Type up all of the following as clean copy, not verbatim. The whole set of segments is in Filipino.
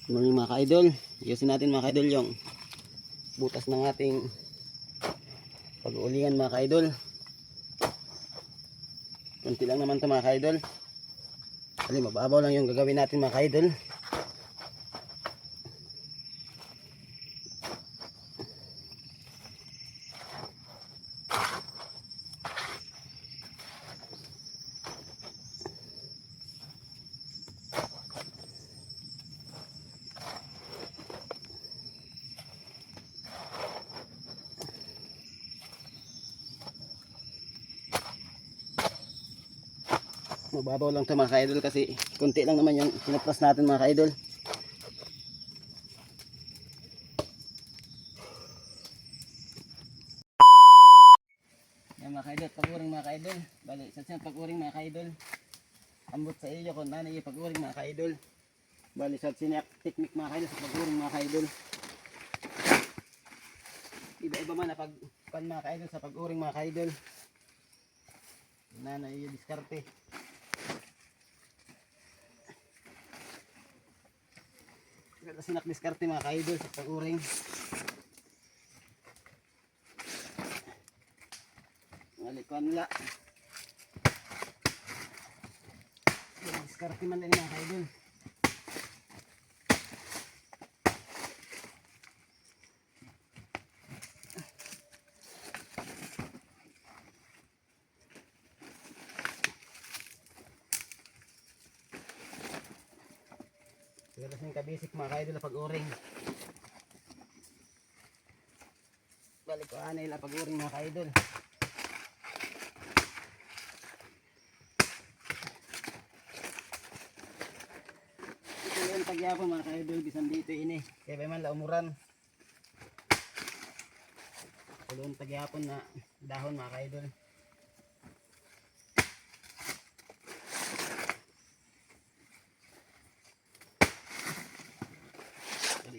Morning mga ka-idol. Ayusin natin mga ka-idol yung butas ng ating pag-uulingan mga ka-idol. Kunti lang naman ito mga ka-idol. Kasi mababaw lang yung gagawin natin mga ka-idol. Mababaw lang ito mga ka-idol kasi kunti lang naman yung pinaplas natin mga ka-idol. Yan mga ka-idol, pag-uring mga ka-idol. Bali, sa pag-uring mga ka-idol. Ambot sa iyo kung ano yung pag-uring mga ka-idol. Bali, sa technique mga ka-idol sa pag-uring mga ka-idol. Iba-iba man na pag mga ka-idol sa pag-uring mga ka-idol. Na iyo diskarte. Kasi nakdiskarte mga ka-idol sa pag-uring. Malikuan nila. Diskarte man din mga ka-idol. Pero kasing kabisik mga ka-idol na pag-uring. Balik ko nila pag-uring mga ka-idol. Ito yung tagyapon mga ka-idol. Bisan dito ini. Kaya ba man laumuran. Ito yung tagyapon na dahon mga ka-idol.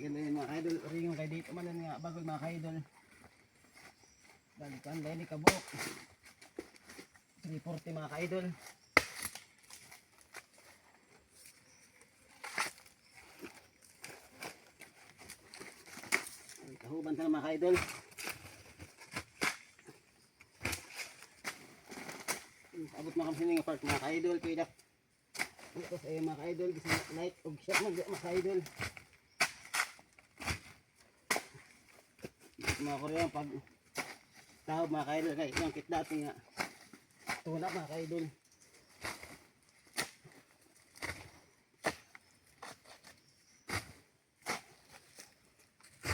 Mga ka-idol, ringong kay dito man nga bagol mga ka-idol. Balikan dahil kabuk 340 mga ka-idol. Kahuban ka na mga ka-idol. Abot mga kamsin nga part mga ka-idol. Kaya ito sa iyo mga ka-idol. Bisa light o shot mga ka-idol. Mga Korean pag tawag mga ka-idol kay yung kit dati nga tuna mga ka-idol.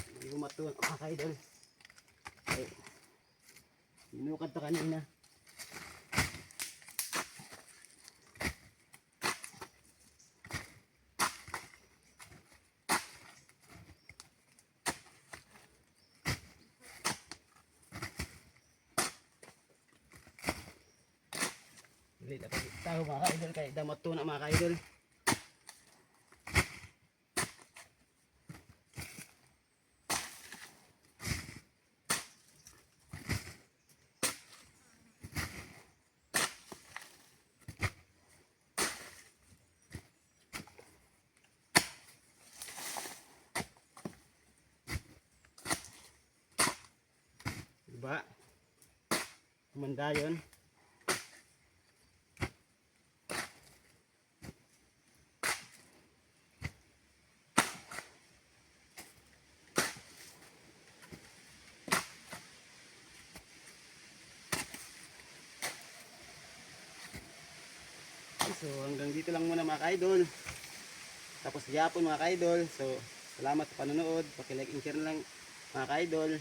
Hindi ko matuwa mga ka-idol. Okay. Inukad to kanina. Tahu mga ka-idol kay damot tuna mga ka-idol. Diba? Kumanda yun. So hanggang dito lang muna mga ka-idol. Tapos yapon mga ka-idol. So salamat sa panonood. Paki-like and share lang mga ka-idol.